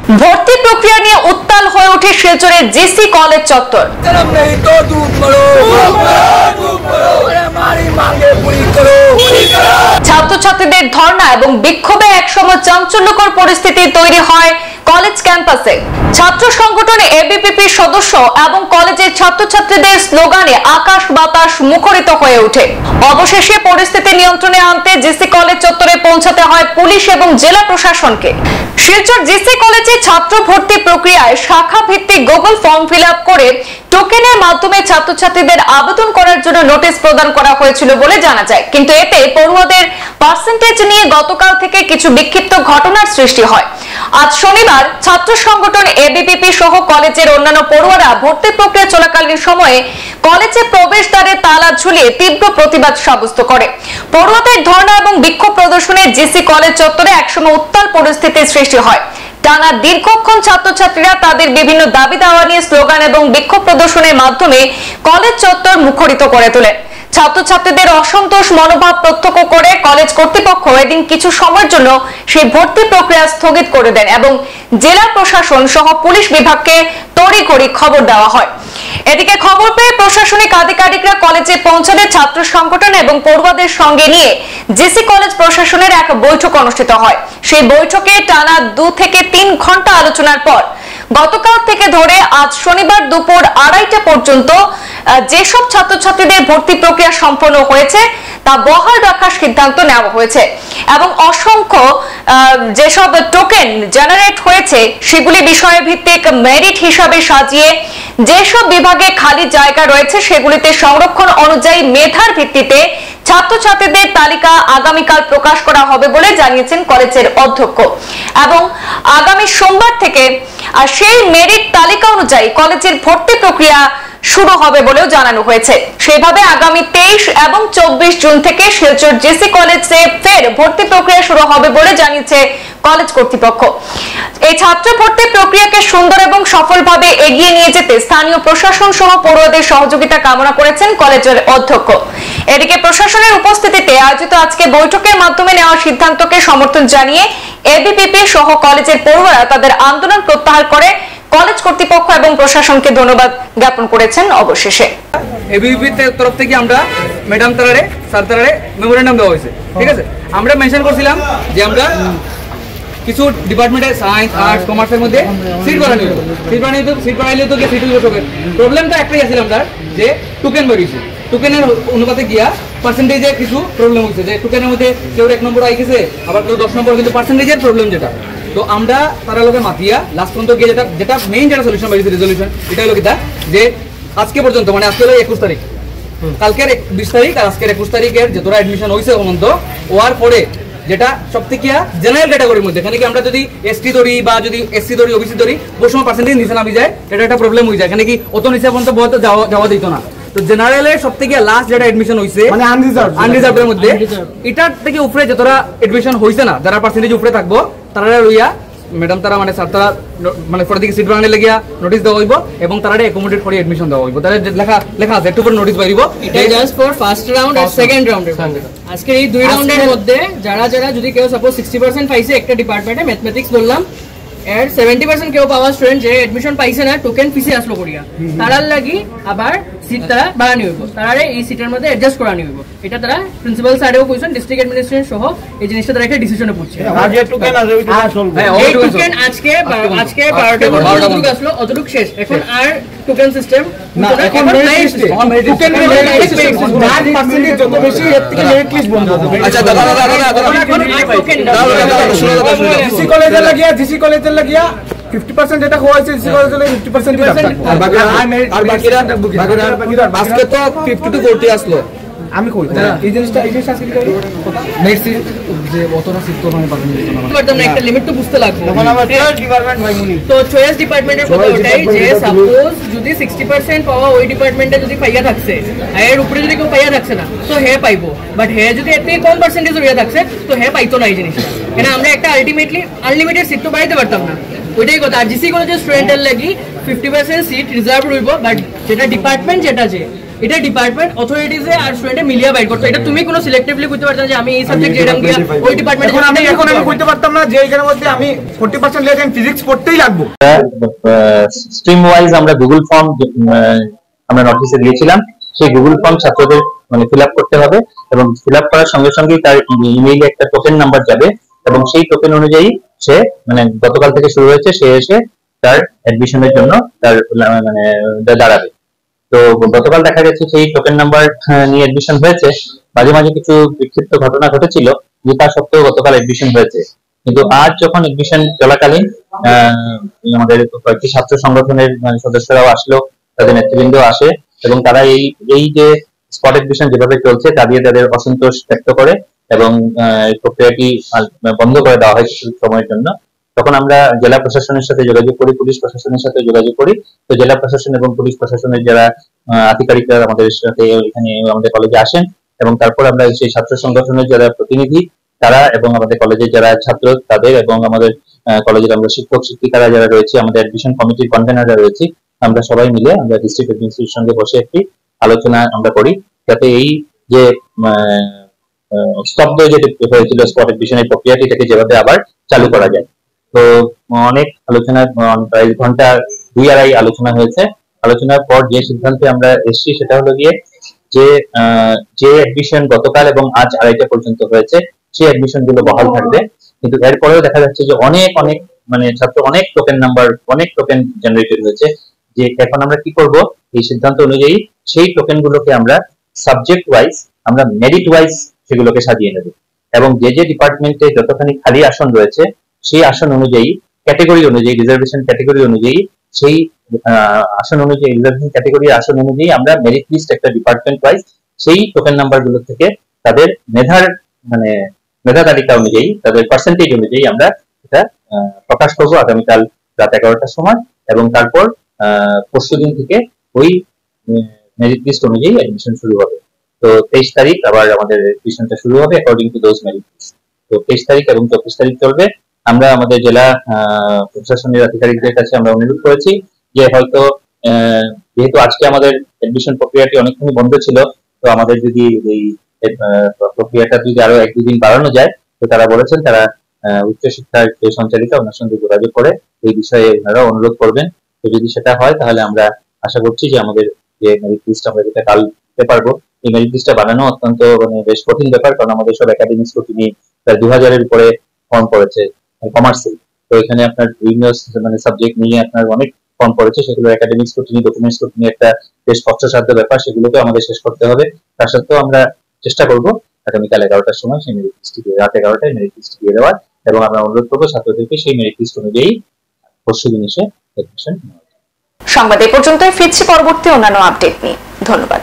ভর্তি প্রক্রিয়া নিয়ে উত্তাল হয়ে ওঠে শিলচরের জিসি কলেজ চত্বর। ছাত্রছাত্রীদের ধর্ণা এবং বিক্ষোভে একসময় চাঞ্চল্যকর পরিস্থিতি তৈরি হয় কলেজ ক্যাম্পাসে। ছাত্র সংগঠন এবিপিপির সদস্য এবং কলেজের ছাত্রছাত্রীদের স্লোগানে আকাশ বাতাস মুখরিত হয়ে ওঠে। অবশেষে পরিস্থিতি নিয়ন্ত্রণে আনতে জিসি কলেজ চত্বরে পৌঁছাতে হয় পুলিশ এবং জেলা প্রশাসনকে। শিলচর জিসি কলেজে ছাত্র ভর্তি প্রক্রিয়ায় শাখা ভিত্তিক গুগল ফর্ম ফিল আপ করে টোকেনের মাধ্যমে ছাত্রছাত্রীদের আবেদন করার জন্য নোটিশ প্রদান করা হয়েছিল বলে জানা যায়, কিন্তু এতে পড়ুয়াদের পার্সেন্টেজ নিয়ে গতকাল থেকে কিছু বিক্ষিপ্ত ঘটনার সৃষ্টি হয়। আজ শনিবার ছাত্র সংগঠন এবিপিপি সহ কলেজের অন্যান্য পড়ুয়ারা ভর্তি প্রক্রিয়া চলাকালীন সময়ে কলেজে প্রবেশদ্বারে তালা ঝুলিয়ে তীব্র প্রতিবাদ সাব্যস্ত করে। পড়ুয়াদের ধর্ণা এবং বিক্ষোভ প্রদর্শনে জিসি কলেজ চত্বরে একসময় উত্তাল পরিস্থিতির সৃষ্টি হয়। টানা দীর্ঘক্ষণ ছাত্রছাত্রীরা তাদের বিভিন্ন দাবি দাওয়া নিয়ে স্লোগান এবং বিক্ষোভ প্রদর্শনের মাধ্যমে কলেজ চত্বর মুখরিত করে তোলে। ছাত্রছাত্রীদের অসন্তোষ মনোভাব প্রত্যক্ষ করে কলেজ কর্তৃপক্ষ এদিন কিছু সময়ের জন্য সেই ভর্তি প্রক্রিয়া স্থগিত করে দেন এবং জেলা প্রশাসন সহ পুলিশ বিভাগকে তড়িঘড়ি খবর দেওয়া হয়। এদিকে খবর পেয়ে প্রশাসনিক আধিকারিকরা কলেজে পৌঁছালে ছাত্র সংগঠন এবং পড়ুয়াদের সঙ্গে নিয়ে জিসি কলেজ প্রশাসনের এক বৈঠক অনুষ্ঠিত হয়। সেই বৈঠকে টানা 2 থেকে 3 ঘন্টা আলোচনার পর গতকাল থেকে ধরে আজ শনিবার দুপুর 2:30টা পর্যন্ত যেসব ছাত্রছাত্রীদের ভর্তি প্রক্রিয়া সম্পন্ন হয়েছে তা বহাল রাখার সিদ্ধান্ত নেওয়া হয়েছে এবং অসংখ্য যেসব টোকেন জেনারেট হয়েছে সেগুলি বিষয় ভিত্তিক মেরিট হিসাবে সাজিয়ে যেসব বিভাগে খালি জায়গা রয়েছে সেগুলিতে সংরক্ষণ অনুযায়ী মেধার ভিত্তিতে ছাত্রছাত্রীদের তালিকা আগামীকাল প্রকাশ করা হবে বলে জানিয়েছেন কলেজের অধ্যক্ষ এবং আগামী সোমবার থেকে সেই মেরিট তালিকা অনুযায়ী কলেজের ভর্তি প্রক্রিয়া শুরু হবে বলেও জানানো হয়েছে। সেভাবে আগামী 23 এবং 24 জুন থেকে শিলচর জিসি কলেজে ফের ভর্তি প্রক্রিয়া শুরু হবে বলে জানিয়েছে কলেজ কর্তৃপক্ষ। এই ছাত্র ভর্তি প্রক্রিয়াকে সুন্দর এবং সফলভাবে এগিয়ে নিয়ে যেতে স্থানীয় প্রশাসন সহ পড়ুয়াদের সহযোগিতা কামনা করেছেন কলেজের অধ্যক্ষ। এদিকে প্রশাসনের উপস্থিতিতে আয়োজিত আজকে বৈঠকের মাধ্যমে নেওয়া সিদ্ধান্তকে সমর্থন জানিয়ে এবিপিপি সহ কলেজের পড়ুয়ারা তাদের আন্দোলন প্রত্যাহার করে কলেজ কর্তৃপক্ষ এবং প্রশাসনকে ধন্যবাদ জ্ঞাপন করেছেন। অবশেষে এবিপিপির তরফ থেকে আমরা ম্যাডাম তারারে স্যার তারারে মেমোরেন্ডাম দেওয়া হয়েছে। ঠিক আছে, আমরা মেনশন করছিলাম যে আমরা কিছু ডিপার্টমেন্টে সায়েন্স আর্টস কমার্সের মধ্যে সিট বানাইলে তো সিট বসবে। প্রবলেমটা একটাই আছিল আমরা যে টোকেন বেরিয়েছে, টোকেনের অনুপাতে গিয়া পার্সেন্টেজে কিছু প্রবলেম হয়েছে যে টোকেনের মধ্যে কেউ 1 নম্বর আই গেছে আবার কেউ 10 নম্বর, কিন্তু পার্সেন্টেজের প্রবলেম যেটা। তো আমরা তারা লোকে মাতিয়া লাস্ট পর্যন্ত গিয়ে যেটা মেইন যেটা সলিউশন বেরিয়েছে রেজলিউশন এটা হলো কিটা যে আজকে পর্যন্ত মানে আজকে হলো 21 তারিখ, কালকের 20 তারিখ আর আজকের 21 তারিখের যতটা অ্যাডমিশন হয়েছে পর্যন্ত হওয়ার পরে যেটা সবথেকে জেনারেল ক্যাটাগরির মধ্যে এখানে কি আমরা যদি এসটি ধরি বা যদি এসসি ধরি ওবিসি ধরি বহু সময় পার্সেন্টেজ নিচে নামি যায়, এটা একটা প্রবলেম হয়ে যায়। এখানে কি অত নিচে পর্যন্ত বলতে যাওয়া দিত না। তো জেনারেলে সবথেকে লাস্ট যেটা এডমিশন হইছে মানে আনরিজার্ভের মধ্যে এটার থেকে উপরে যতটা এডমিশন হইছে না যারা পার্সেন্টেজ উপরে থাকবো তারা লইয়া ম্যাডাম তারা মানে স্যার তারা মানে পরে দিকে সিট বানালে গিয়া নোটিশ দেওয়া হইব এবং তারা অ্যাকোমোডেট করে এডমিশন দেওয়া হইব। তারা লেখা আছে একটু পরে নোটিশ বাইরিব। এটা জাস্ট ফর ফার্স্ট রাউন্ড আর সেকেন্ড রাউন্ডের আজকে এই 2 রাউন্ডের মধ্যে যারা যদি কেউ সাপোজ 60% পাইছে একটা ডিপার্টমেন্টে ম্যাথমেটিক্স বললাম এর 70% কেউ পাওয়া স্টুডেন্ট যে এডমিশন পাইছে না টোকেন ফিসে আসলো করিয়া তারার লাগি আবার সিট তারা বাড়ানি হইব, তারা এই সিটের মধ্যে অ্যাডজাস্ট করানি হইব। এটা তারা প্রিন্সিপাল স্যারেও কইছেন, ডিস্ট্রিক্ট অ্যাডমিনিস্ট্রেশন সহ এই জিনিসটা তারা একটা ডিসিশনে পড়ছে। আর যে টোকেন আছে ওইটা চলবে, এই টোকেন আজকে 12টা পর্যন্ত আসলো অতটুক শেষ। এখন আর টোকেন সিস্টেম না, এখন টোকেন মেরিট পার্সেন্টেজ যত বেশি এর থেকে মেরিট লিস্ট বন্ধ হবে। আচ্ছা দাদা জিসি কলেজের লাগিয়া 50% এটা হয়েছে, জিসি কলেজের 50% আর বাকিরা আজকে তো 50 to 40 আসলো। আমি কই এই জিনিসটা আজকে কি করি নেক্সট যে অতটা সিট তো মানে পাবেন না, একটা লিমিট তো বুঝতে লাগবে। তখন আমার চয়েস ডিপার্টমেন্ট ভাইমুনি তো চয়েস ডিপার্টমেন্টের কথা ওটাই যে সাপোজ যদি 60% পাওয়া ওই ডিপার্টমেন্টে যদি পাইয়া থাকছে এর উপরে যদি কেউ পাইয়া থাকছে না তো হে পাইবো, বাট হে যদি এত কম পার্সেন্টেজ হইয়া থাকছে তো হে পাইতো না এই জিনিসটা। কেন আমরা একটা আলটিমেটলি আনলিমিটেড সিট তো বাড়াইতে পারতাম না, ওইটাই কথা। আর জিসি কলেজের স্টুডেন্টের লাগি 50% সিট রিজার্ভ রইব, বাট যেটা ডিপার্টমেন্ট যেটা যে এটা ডিপার্টমেন্ট অথরিটিজে আর স্টুডেন্টে মিলিয়ে বাইর করতে। এটা তুমি কোনো সিলেক্টিভলি করতে পারছ না যে আমি এই সাবজেক্ট যেটা দিয়া ওই ডিপার্টমেন্টে এখন আমি করতে পারতাম না যে এখানের মধ্যে আমি 40% লেখেন ফিজিক্স পড়তেই লাগবো। স্ট্রিম ওয়াইজ আমরা গুগল ফর্ম আমরা নোটিশে দিয়েছিলাম, সেই গুগল ফর্ম ছাত্রদের মানে ফিল আপ করতে হবে এবং ফিল আপ করার সঙ্গে সঙ্গেই তার ইমেইলে একটা টোকেন নাম্বার যাবে এবং সেই টোকেন অনুযায়ী সে মানে গতকাল থেকে শুরু হয়েছে, সে এসে তার অ্যাডমিশনের জন্য তার মানে দাঁড়াবে। তো গতকাল দেখা গেছে সেই টোকেন নাম্বার নিয়ে অ্যাডমিশন হয়েছে, মাঝে মাঝে কিছু বিক্ষিপ্ত ঘটনা ঘটেছিল, কিন্তু তা সত্ত্বেও গতকাল অ্যাডমিশন হয়েছে। কিন্তু আজ যখন অ্যাডমিশন চলাকালীন আমাদের কয়েকটি ছাত্র সংগঠনের সদস্যরাও আসলো, তাদের নেতৃবৃন্দ আসে এবং তারা এই যে স্পট অ্যাডমিশন যেভাবে চলছে তা দিয়ে তাদের অসন্তোষ ব্যক্ত করে এবং এই প্রক্রিয়াটি বন্ধ করে দেওয়া হয় কিছু সময়ের জন্য। তখন আমরা জেলা প্রশাসনের সাথে যোগাযোগ করি, পুলিশ প্রশাসনের সাথে যোগাযোগ করি। তো জেলা প্রশাসন এবং পুলিশ প্রশাসনের যারা আধিকারিকরা আমাদের সাথে এখানে আমাদের কলেজে আসেন এবং তারপর আমরা সেই ছাত্র সংগঠনের যারা প্রতিনিধি তারা এবং আমাদের কলেজের যারা ছাত্র তাদের এবং আমাদের কলেজের আমরা শিক্ষক শিক্ষিকারা যারা রয়েছে, আমাদের অ্যাডমিশন কমিটির কনভেনাররা রয়েছে, আমরা সবাই মিলে আমরা ডিস্ট্রিক্ট অ্যাডমিনিস্ট্রেশনের সঙ্গে বসে একটি আলোচনা আমরা করি, যাতে এই যে স্তব্ধ যেটি হয়েছিল স্পট অ্যাডমিশনের প্রক্রিয়াটি থেকে যেভাবে আবার চালু করা যায়। তো অনেক আলোচনা, প্রায় ঘন্টা 2-2.5 আলোচনা হয়েছে। আলোচনার পর যে সিদ্ধান্তে আমরা এসেছি সেটা হলো গিয়ে যে অ্যাডমিশন গতকাল এবং আজ 2:30 পর্যন্ত হয়েছে সেই অ্যাডমিশন গুলো বহাল থাকবে, কিন্তু এরপরেও দেখা যাচ্ছে যে অনেক মানে ছাত্র অনেক টোকেন নাম্বার অনেক টোকেন জেনারেটেড হয়েছে। যে এখন আমরা কি করব, এই সিদ্ধান্ত অনুযায়ী সেই টোকেন গুলোকে আমরা সাবজেক্ট ওয়াইজ আমরা মেরিট ওয়াইজ সেগুলোকে সাজিয়ে নেব এবং যে ডিপার্টমেন্টে যতখানি খালি আসন রয়েছে সেই আসন অনুযায়ী ক্যাটেগরি অনুযায়ী রিজার্ভেশন ক্যাটেগরি অনুযায়ী সেই আসন অনুযায়ী রিজার্ভেশন ক্যাটেগরি আসন অনুযায়ী আমরা মেরিট লিস্ট একটা ডিপার্টমেন্ট ওয়াইজ সেই টোকেন নাম্বার গুলো থেকে তাদের মেধা তালিকা অনুযায়ী তাদের পার্সেন্টেজ অনুযায়ী আমরা এটা প্রকাশ করবো আগামীকাল রাত 11টার সময় এবং তারপর পরশুদিন থেকে ওই মেরিট লিস্ট অনুযায়ী অ্যাডমিশন শুরু হবে। তো 23 তারিখ আবার আমাদের অ্যাডমিশনটা শুরু হবে according to those merit list. তো 23 তারিখ এবং 24 তারিখ চলবে। আমরা আমাদের জেলা প্রশাসনের আধিকারিকদের কাছে আমরা অনুরোধ করেছি যে হয়তো যেহেতু আজকে আমাদের অ্যাডমিশন প্রক্রিয়াটি অনেকখানি বন্ধ ছিল, তো আমাদের যদি এই প্রক্রিয়াটা যদি আরো 1-2 দিন বাড়ানো যায়, তো তারা বলেছেন তারা উচ্চশিক্ষার যে সঞ্চালিকা ওনার সঙ্গে যোগাযোগ করে এই বিষয়ে ওনারা অনুরোধ করবেন। তো যদি সেটা হয় তাহলে আমরা আশা করছি যে আমাদের যে মেরিট লিস্ট আমরা যেটা কাল দিতে পারবো, এই মেরিট লিস্টটা বানানো অত্যন্ত বেশ কঠিন ব্যাপার, কারণ আমাদের সব একাডেমিক স্কুটিনি প্রায় 2000-এর উপরে ফর্ম পড়েছে কমার্সে। তো এখানে আপনার বিভিন্ন সাবজেক্ট নিয়ে আপনার অনেক ফর্ম পড়েছে, সেগুলো একাডেমিক স্কুটিনি ডকুমেন্ট স্কুটিনি একটা বেশ কষ্টসাধ্য ব্যাপার, সেগুলোকে আমাদের শেষ করতে হবে। তার সত্ত্বেও আমরা চেষ্টা করবো আগামীকাল 11টার সময় সেই মেরিট লিস্ট রাত 11টায় মেরিট লিস্ট দিয়ে দেওয়ার এবং আমরা অনুরোধ করবো ছাত্রদেরকে সেই মেরিট লিস্ট অনুযায়ী পরশুদিন এসে অ্যাডমিশন নেওয়া। সংবাদ এই পর্যন্তই, ফিরছি পরবর্তী অন্যান্য আপডেট নিয়ে। ধন্যবাদ।